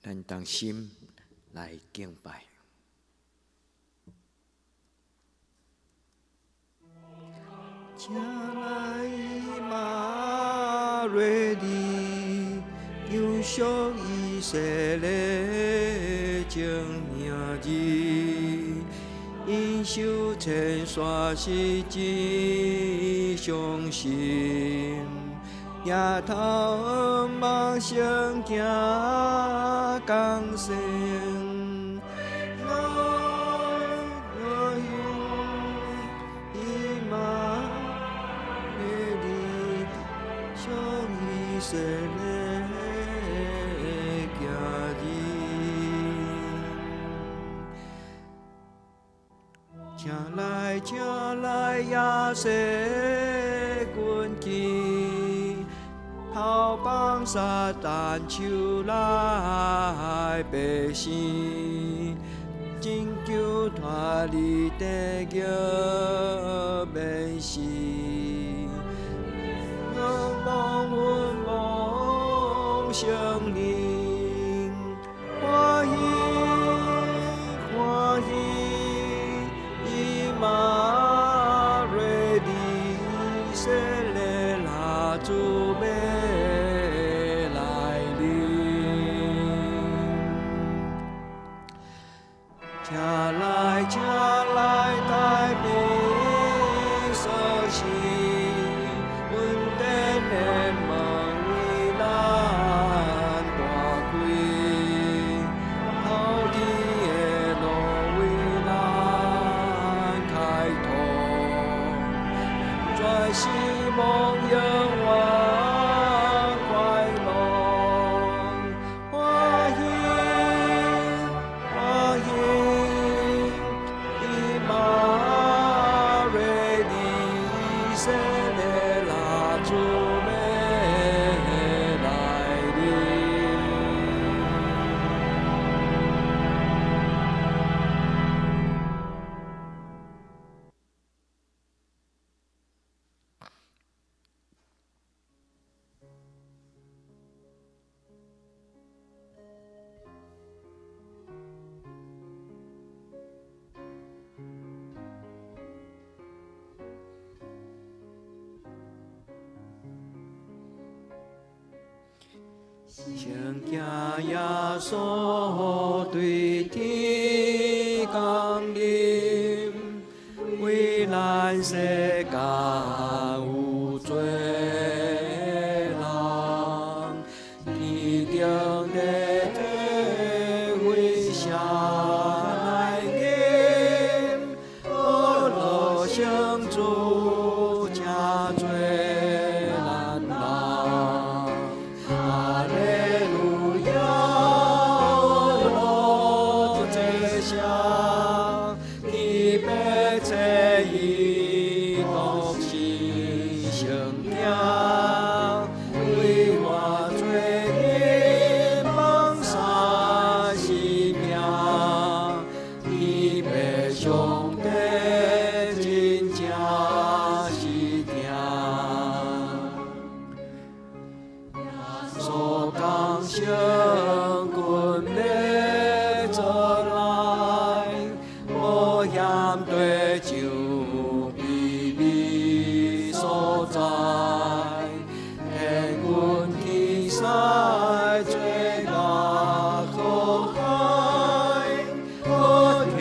咱当心来敬拜。请来马瑞利，救赎以色列正名字，因受千山是真相信。夜头梦想行江山，我以马内利，属以色列行日，请来亚瑟军旗。头帮撒旦手来白姓，拯救脱离地狱免死。望阮望圣灵，欢喜欢喜，以马内利以色列拉主免。请来太平所是，稳定的门为咱大开，透天的路为咱开拓，全是梦永远快乐，欢喜欢喜。圣经耶稣对天降临，为咱世间有罪人，天中的地为下来临，阿罗圣主加罪难人。哈利路亚，阿罗这下，天白这一独是圣经，为我罪孽放下性命，天白上帝真正是听。所讲圣君要做来，无嫌对就秘密所在，天君天使最大可海，我听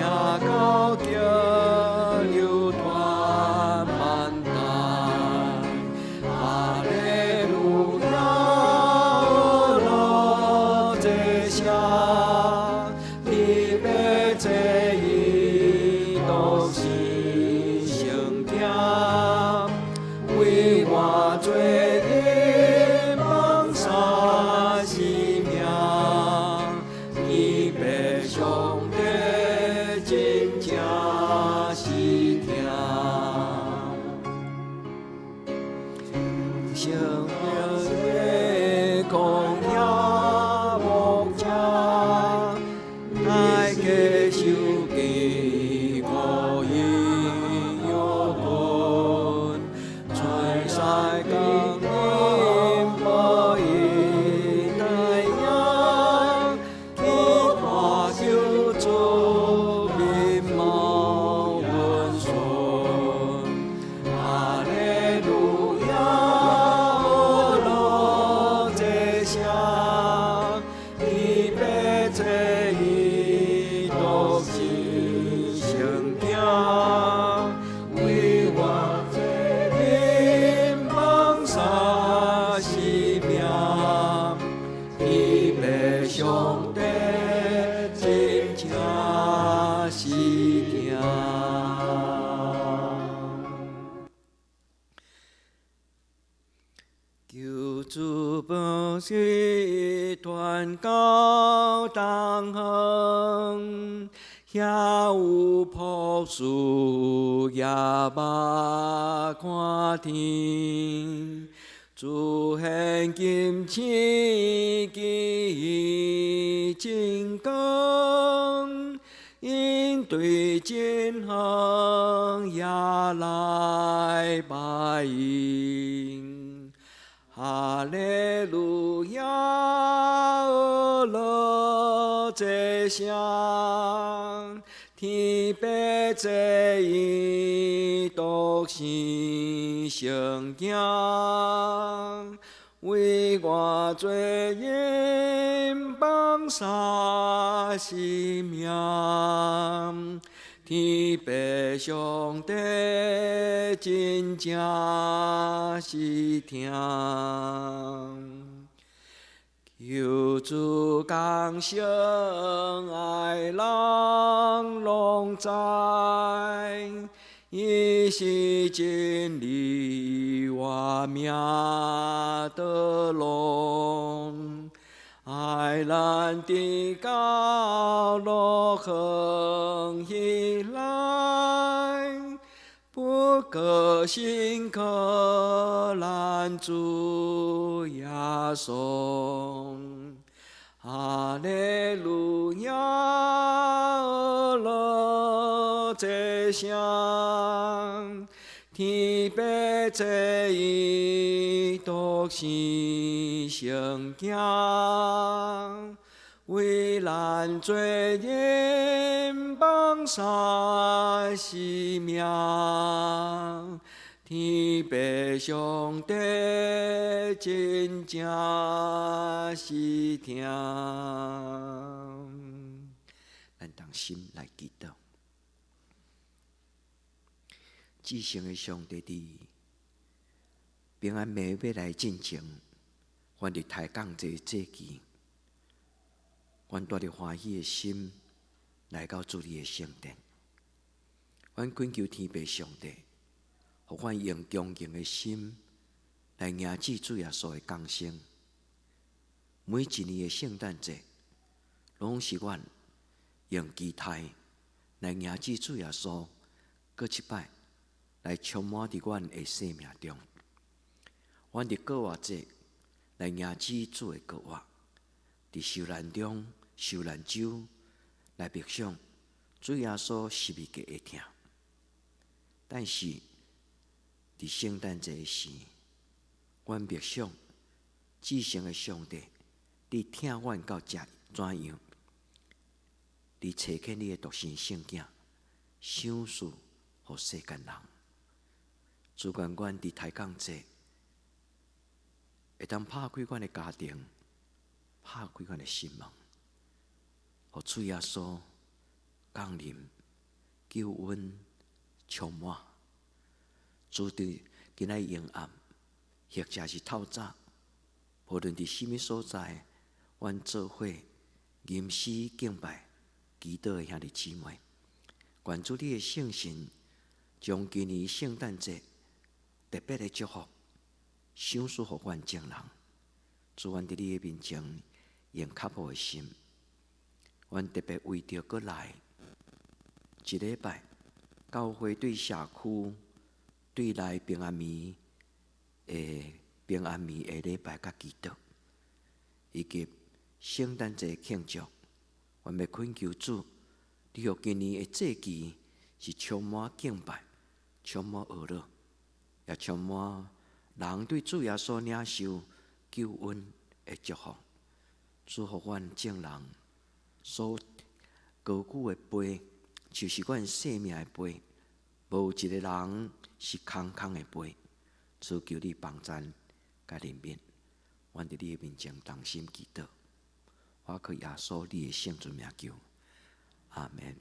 高叫流传万代，哈利路亚。天白这一独是圣经，为我罪孽放下性命，天白上帝真正是听。圣命的公鸭木者，大家受记我应有份，全世间人报应太阳，天花救主面貌温顺，哈利路亚，阿罗这下，天白这一独是圣经，为我罪孽放下性命，天白上帝真正是听。求主保佑团高同行，遐有朴树也捌看天，自现今生记真光，因对真行也来拜应。哈利路亚，阿罗这下，天白这一独是圣经，为我罪孽放下性命，天白上帝真正是听。求主降生爱人拢知，伊是真理我命的龙，爱咱的高路横起来，不可信可拦主耶稣。哈利路亚，阿罗这下，天白这一独是圣经，为咱罪孽放下性命，天父上帝真正是听，咱同心来祈祷。至圣的上帝伫平安夜要来进前，阮伫抬杠这祭期，阮带着欢喜的心来到主你的圣殿，阮恳求天父上帝，互阮用恭敬的心来迎接主耶稣的降生。每一年的圣诞节，拢是阮用期待来迎接主耶稣，搁一摆来充满伫阮的生命中。阮伫过活节来迎接主的过活，伫受难中、受难周来默想主耶稣十字架的疼。但是伫圣诞节时，阮默想至圣的上帝，你疼阮到怎样？你差遣你的独生圣子，赏赐予世间人。主愿阮伫抬杠节，会当拍开阮的家庭，拍开阮的心门，互主耶稣降临，救恩充满。主伫今仔阴暗，或者是透早，无论伫什么所在，阮做伙吟诗敬拜、祈祷的兄弟姊妹，愿主你的圣神将今年圣诞节特别的祝福赏赐予阮众人。主，阮伫你的面前用较无的心，阮特别为着过来一礼拜，教会对社区对来平安暝的礼拜甲祈祷，以及圣诞节庆祝，阮要恳求主，你互今年的祭期是充满敬拜、充满乐乐，也充满人对主耶稣领受救恩的祝福。祝福阮众人所高举的杯，就是阮生命的杯，无一个人是空空的杯。主求你帮赞甲怜悯，阮伫你的面前同心祈祷，我靠耶稣你的圣尊名求，阿门。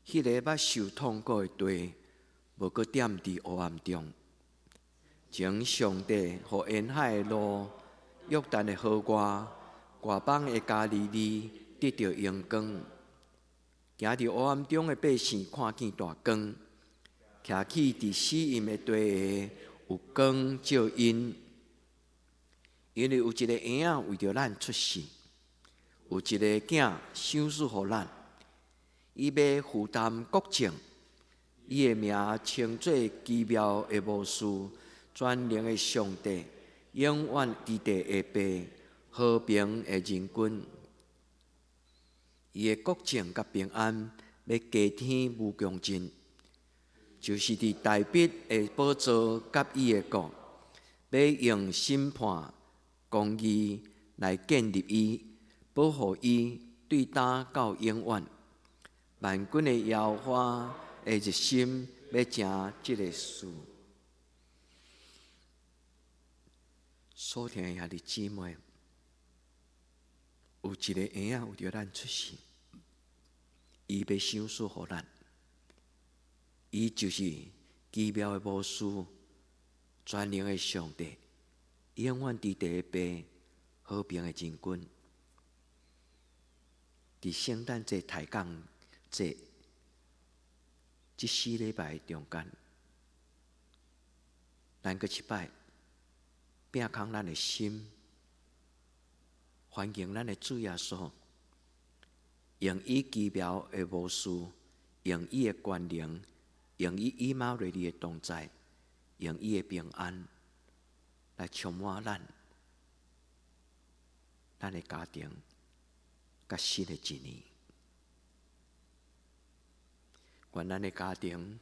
迄个捌受痛苦的地，无搁踮伫黑暗中，请上帝互沿海的路、约旦的河外邦的加利利得到阳光。行伫黑暗中的百姓看见大光，徛起伫死荫的地下，有光照因。因为有一个婴仔为着咱出世，有一个囝赏赐互咱，伊要负担国政，伊的名称做奇妙的牧师，全能的上帝，永远伫地的爸，和平的人君。伊的国政甲平安要加添无穷尽，就是伫大笔的宝座甲伊的国，要用审判、公义来建立伊，保护伊，对打到永远。万军的耶和华的热心要成这个事。所听的兄弟姊妹，有一个婴仔为着咱出世，伊要赏赐互咱，伊就是奇妙的牧师，全能的上帝，永远伫地的爸，和平的人君。伫圣诞节、抬杠节这4礼拜中间，咱搁一摆摒空咱的心，欢迎咱的主耶稣，用伊奇妙的牧师，用伊的权能，用伊以马内利的同在，用伊的平安来充满咱的家庭，甲新的一年。愿咱的家庭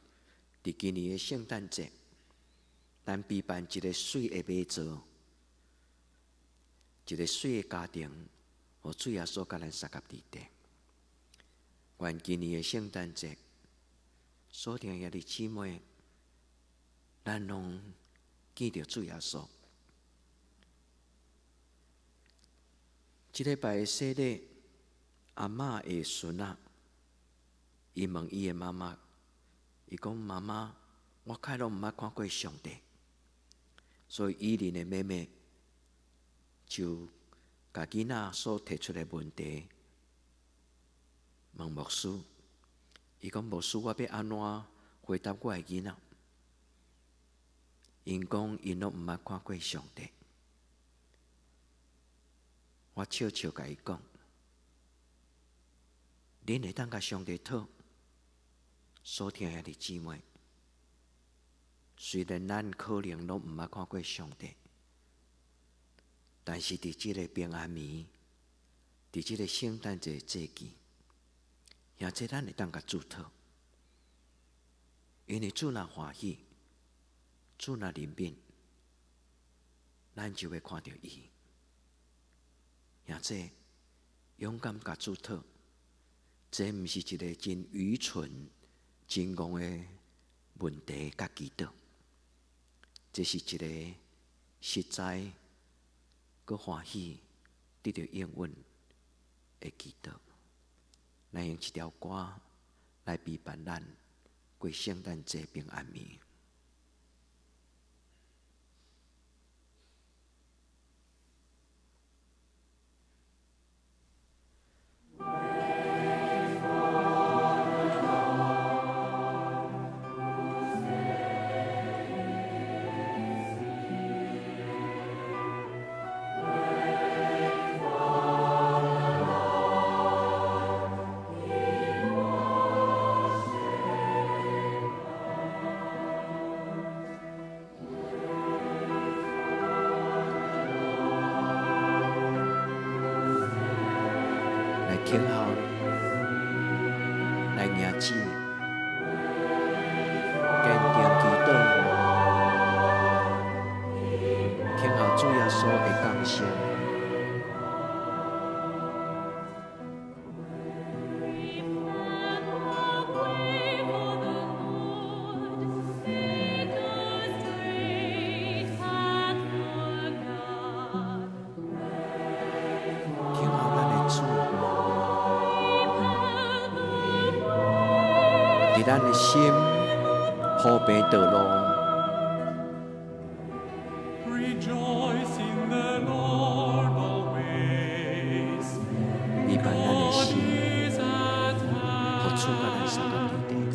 伫今年的圣诞节，咱备办一个水的马座，一个水的家庭，互主耶稣甲咱相合伫地。愿今年的圣诞节，所听兄弟姊妹，咱拢见到主耶稣。这礼拜的洗礼，阿嬷的孙仔，伊问伊的妈妈，伊讲：妈妈，我开拢毋捌看过上帝，所以伊琳的妹妹就甲囡仔所提出的问题问牧师。伊讲：牧师，我要安怎回答我的囡仔？因讲因拢毋捌看过上帝。我笑笑甲伊讲：恁会当甲上帝讨？所听兄弟姊妹，虽然咱可能拢毋捌看过上帝，但是伫即个平安暝，伫即个圣诞节节期，也这咱会当甲主讨，因为主若欢喜，主若怜悯，咱就会看到伊。也这勇敢甲主讨，这毋是一个真愚蠢、真戆的问题甲祈祷，这是一个实在、佮欢喜得到应允的祈祷。咱用一条歌来陪伴咱过圣诞节平安暝。听候来迎旨，坚定祈祷，听候主耶稣的降生。听候咱的主。咱的心铺平道路。你把咱的心互触到咱三角地底。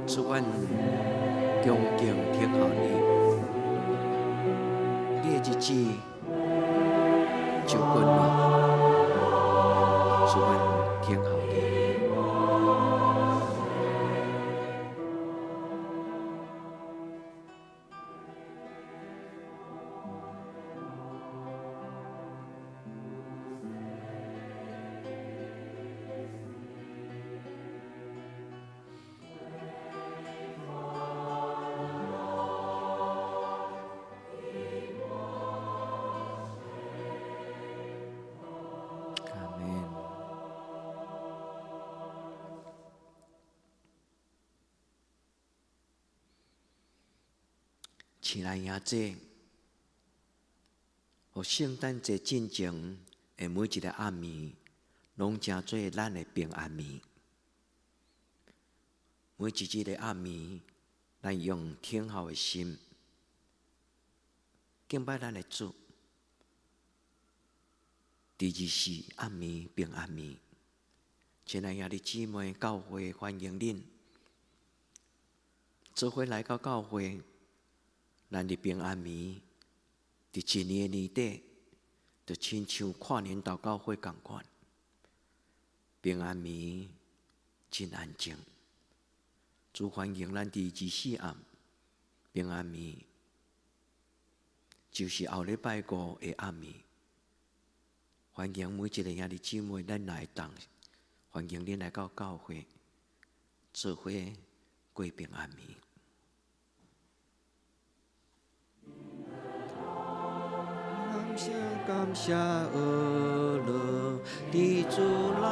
主，阮恭敬听候你，你的日子就近了。主，阮听候你。亲爱兄姐，互圣诞节进前的每一个暗暝，拢成做咱的平安暝。每一个暗暝，咱用听候的心敬拜咱的主。第24暗暝平安暝，亲爱兄弟姊妹，教会欢迎恁，做伙来到教会。咱伫平安暝，伫一年的年底，就亲像跨年祷告会同款。平安暝真安静，主欢迎咱伫24暗平安暝，就是后礼拜5的暗暝。欢迎每一个兄弟姊妹，咱来当，欢迎恁来到教会，做伙过平安暝。感谢阿乐，伫主来，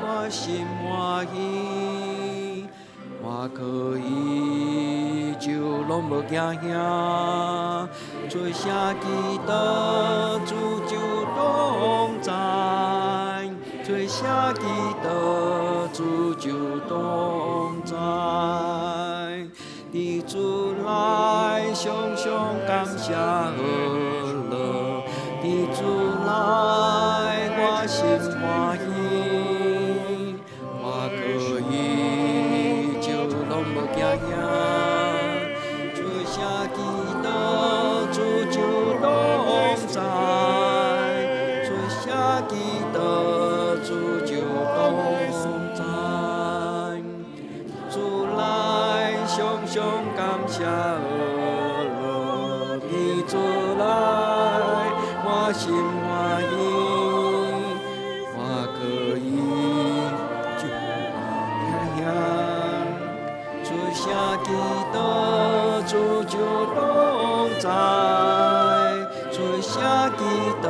我心欢喜，我可以就拢无惊吓，做啥祈祷主就拢知，做啥祈祷主就拢知，伫主来，常常感谢阿乐。你主来，我心欢喜，我可以就拢无惊吓，在，主下基督主就同在，主来常常感谢乐的主来，我心欢喜，我可以就主下基督主就同在，主下基督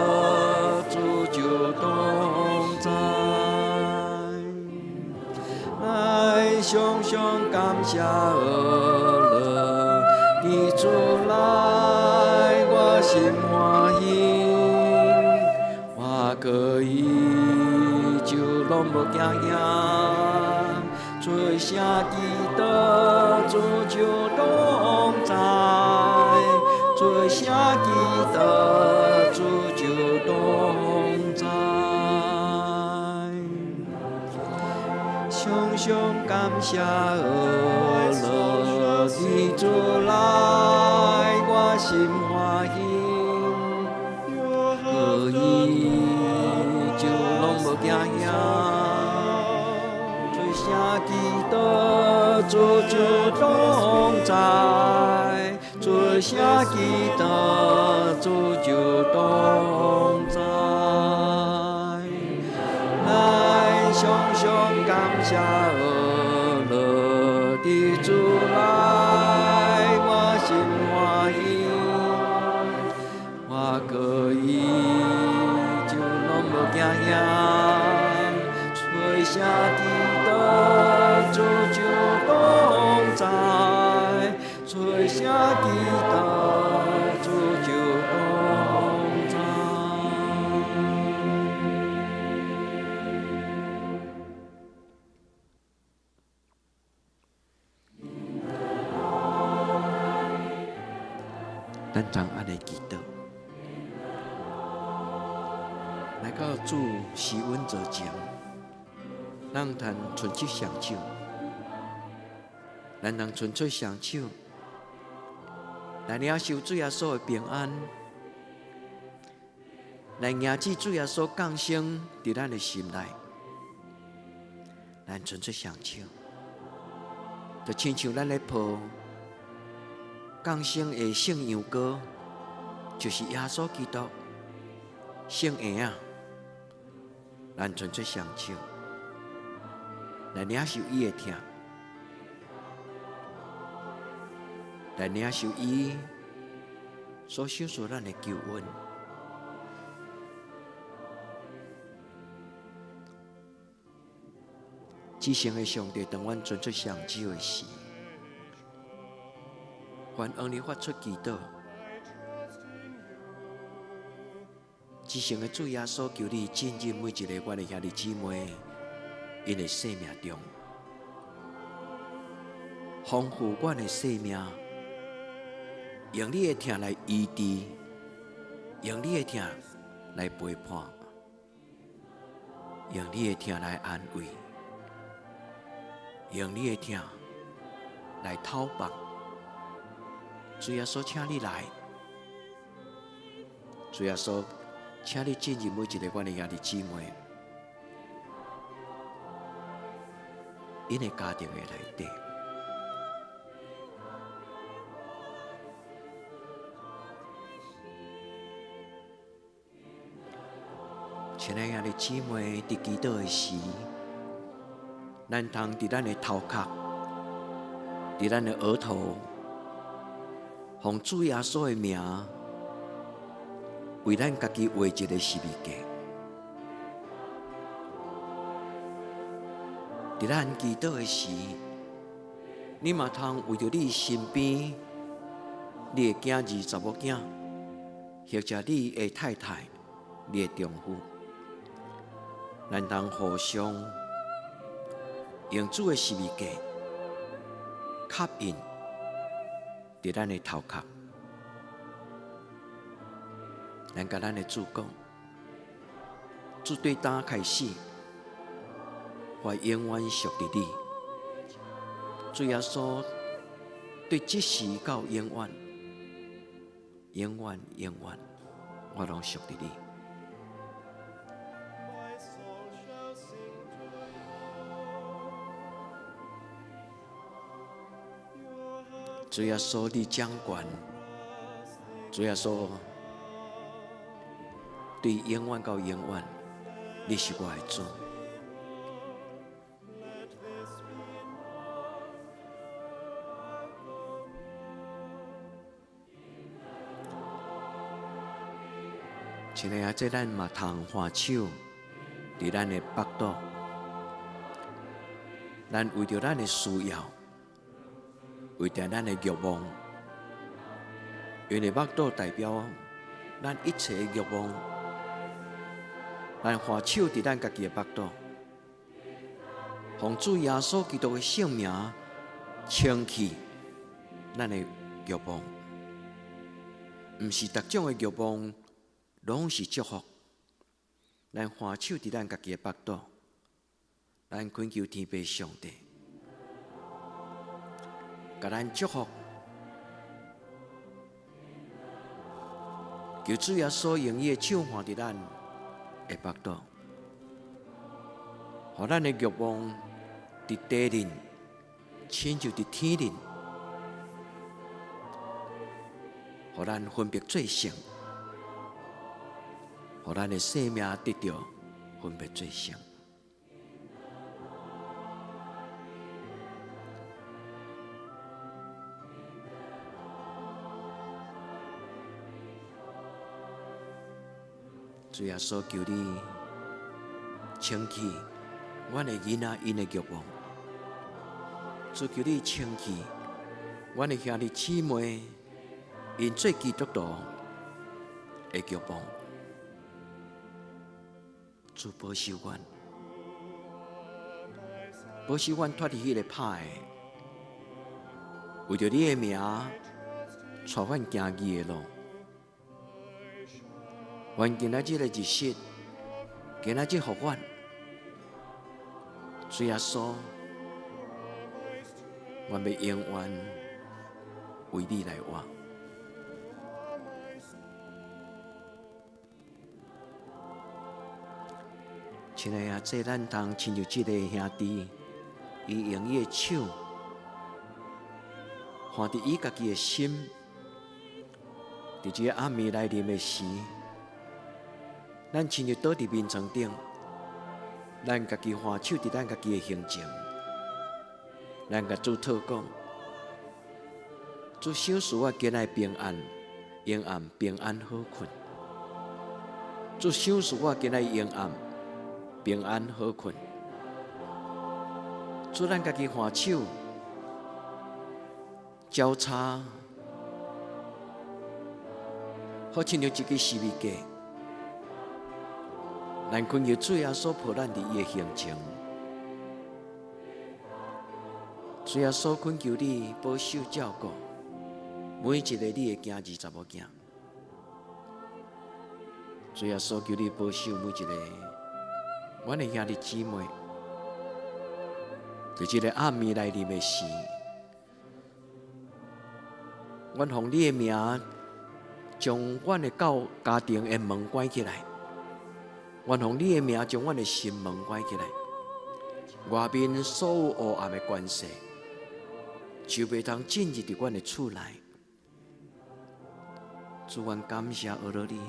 主就同在，来常常感谢乐的主来，我心欢喜，我可以就拢无惊吓。主下基督主就同在，主下基督主就同在，常常感谢乐的主来，我心欢喜，可以就拢无惊吓。下基督主就同在，主下基督主就同在，来常常感谢乐的主来，我心欢喜，我可以就拢无惊吓，主下基主就同在，主下基督主就同在。咱常安尼祈祷，来到主施恩座前。咱通伸出双手，咱通伸出双手，来领受主耶稣的平安，来迎接主耶稣降生伫咱的心内。咱伸出双手，就亲像咱咧抱降生的圣羊羔，就是耶稣基督圣婴啊！咱伸出双手。来领受伊的疼，来领受伊所享受咱的救恩。至圣的上帝，当阮伸出双手的时，愿往你发出祈祷。至圣的主耶稣，求你进入每一个我的兄弟姊妹。因的生命中，丰富阮的生命，用你的疼来医治，用你的疼来陪伴，用你的疼来安慰，用你的疼来讨帮。主耶稣，请你来，主耶稣，请你进入每一个阮的兄弟姊妹。因的家庭的内底，亲爱的姊妹，伫祈祷的时，咱通伫咱的头壳，伫咱的额头，奉主耶稣的名，为咱家己画一个十字架。伫咱祈祷的时，你嘛通为着你身边你的囝儿、查某囝，或者你的太太、你的丈夫，咱通互相用主的十字架刻印伫咱的头壳。咱甲咱的主讲，主对打开始。我永远属于你，主耶稣对即时到永远，永远永远我拢属于你。主耶稣，你掌权，主耶稣，对永远到永远，你是我的主。亲爱的，这咱嘛通欢手，伫咱的腹肚，咱为着咱的需要，为着咱的欲望，因为腹肚代表咱一切的欲望，咱欢手伫咱家己的腹肚，奉主耶稣基督的圣名清去咱的欲望，毋是逐种的欲望。拢是祝福，咱欢手伫咱家己的腹肚，咱恳求天父上帝，甲咱祝福，求主耶稣用伊的手放伫咱的腹肚，互咱的欲望伫地面，亲像伫天面，互咱分别做圣。互咱的生命得到分别做圣。主耶稣，求你清去阮的囡仔因的欲望，主求你清去阮的兄弟姊妹因做基督徒的欲望。主保守阮，保守阮脱离迄个歹的，为着你的名，带阮行义的路。愿今仔日的日式，今仔日互阮，主耶稣，阮要永远为你来活。亲爱的，这咱通亲像这个兄弟，伊用伊的手放伫伊家己的心，伫这个暗暝来临的时，咱亲像倒伫面床顶，咱家己欢手伫咱家己的行程，咱甲主祷讲，主赏赐我今仔平安，永暗平安好困。主赏赐我今仔永暗。平安好困，主咱家己欢手交叉，好亲像一个十字架。咱恳求主耶稣抱咱伫伊的行程，主耶稣恳求你保守照顾每一个你的囝儿查某囝，主耶稣求你保守每一个。阮的兄弟姊妹，在这个暗暝来临的时，阮奉你的名，将阮的家庭的门关起来；阮奉你的名，将阮的心门关起来。外面所有黑暗的关系，就袂通进入伫阮的厝内。主，阮感谢阿罗你。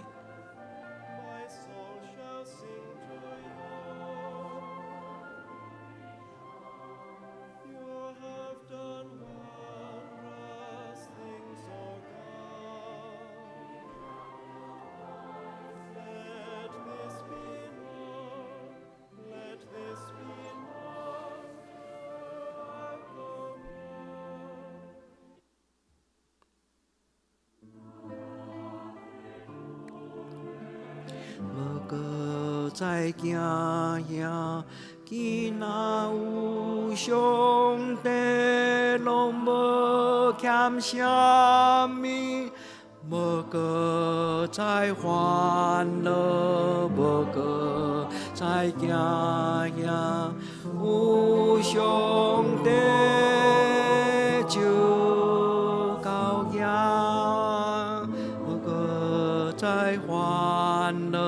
再行遐，今仔有上帝，拢无欠啥物，无搁再烦恼，无搁再行遐，有上帝就到遐，无搁再烦。烦恼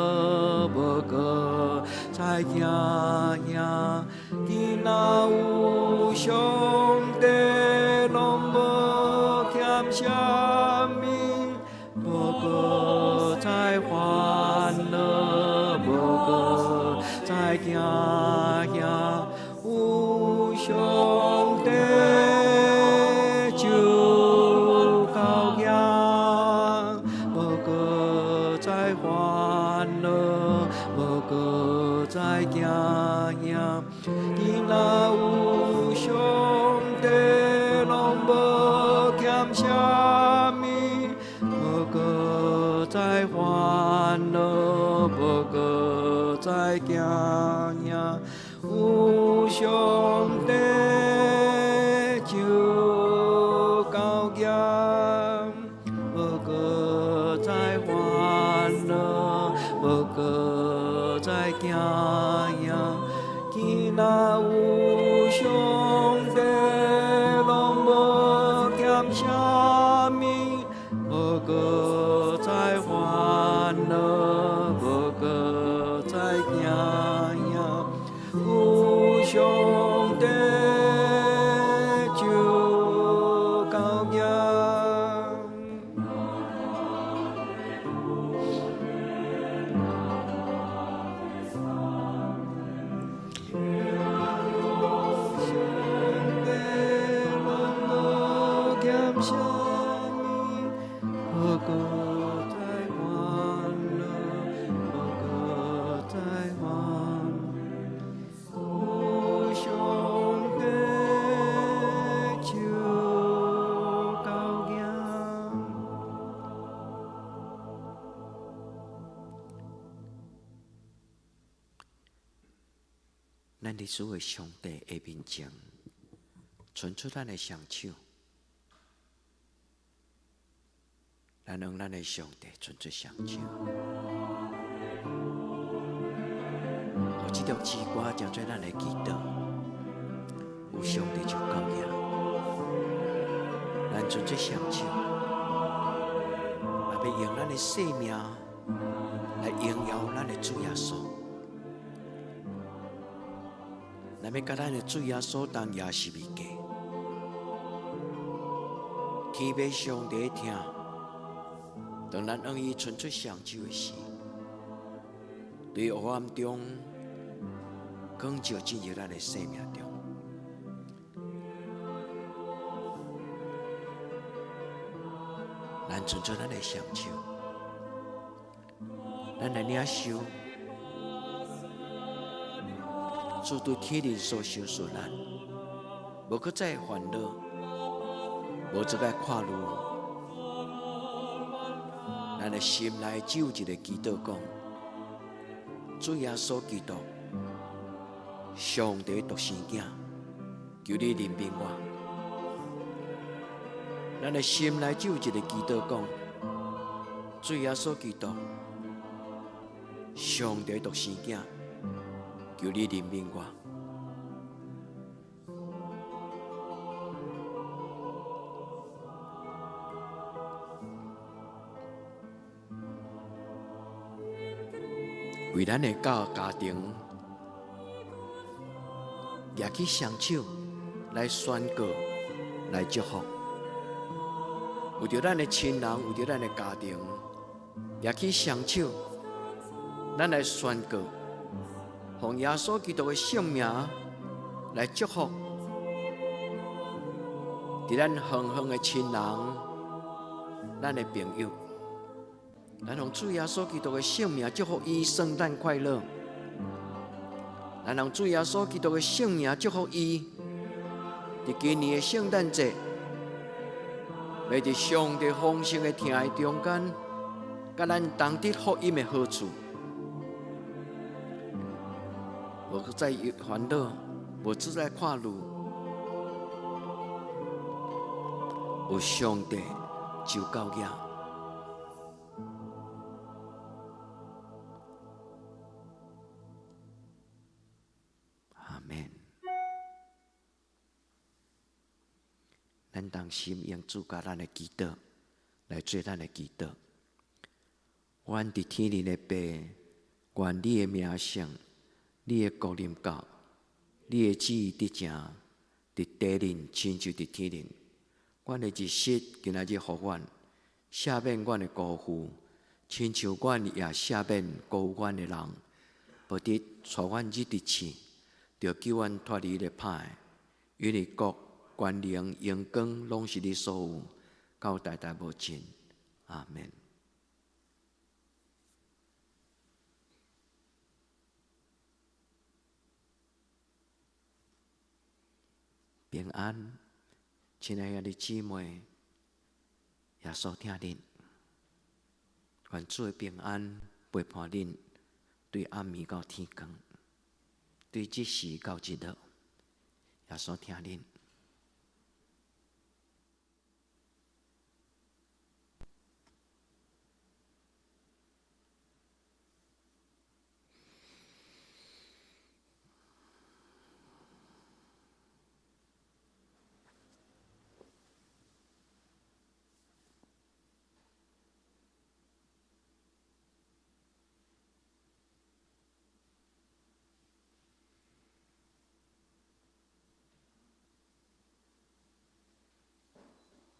无搁再惊惊，今仔有上帝，拢无欠啥物，无搁再烦恼，无搁再惊惊，有上帝就够赢，无搁再烦恼，无搁再惊惊，今仔有上帝，拢无欠啥物，无搁再烦恼，无搁再惊惊，有上帝就够赢，无搁再烦恼，无搁再惊赢，今仔有上帝，拢无欠啥物，无搁再烦恼，无搁再惊赢，有上帝就够赢。咱伫所谓上帝的面前，伸出咱的双手，咱用咱的上帝伸出双手，互这条诗歌成做咱的祈祷，有上帝就够赢。咱伸出双手，也要用咱的生命来荣耀咱的主耶稣。咱要甲咱的主耶稣当也是未嫁，天父上帝听，当咱用伊伸出双手的时，对黑暗中光照进入咱的生命中。咱伸出咱的双手，咱来领受。主对天人所受所难，无搁再烦恼，无再来看路。咱的心内只有一个祈祷讲：主耶稣基督，上帝独生子，求你怜悯我。咱的心内只有一个祈祷讲：主耶稣基督，上帝独生子。求你怜悯我，为咱的家庭，举起双手来宣告、来祝福。为着咱的亲人，为着咱的家庭，举起双手，咱来宣告。奉耶稣基督的圣名来祝福，伫咱远方的亲人、咱的朋友，咱用主耶稣基督的圣名祝福伊圣诞快乐。咱用主耶稣基督的圣名祝福伊，伫今年的圣诞节，要伫上帝丰盛的听的中间，甲咱同得福音的好处。无再烦恼，无再看路，有上帝就够赢。阿们。咱当心用主教咱的祈祷来做咱的祈祷。阮伫天灵的爸，愿你的名声，你的国临到，你的旨意得成，伫地灵亲像伫天灵。阮的日食今仔日互阮，赦免阮的辜负，亲像阮也赦免辜负阮的人，无得带阮入敌试，着救阮脱离咧歹。因为国、权能、荣光，拢是你所有，到代代无尽。阿门。平安，亲爱的姊妹，耶稣听恁，愿主的平安陪伴恁，对暗暝到天光，对即时到即落，耶稣听恁。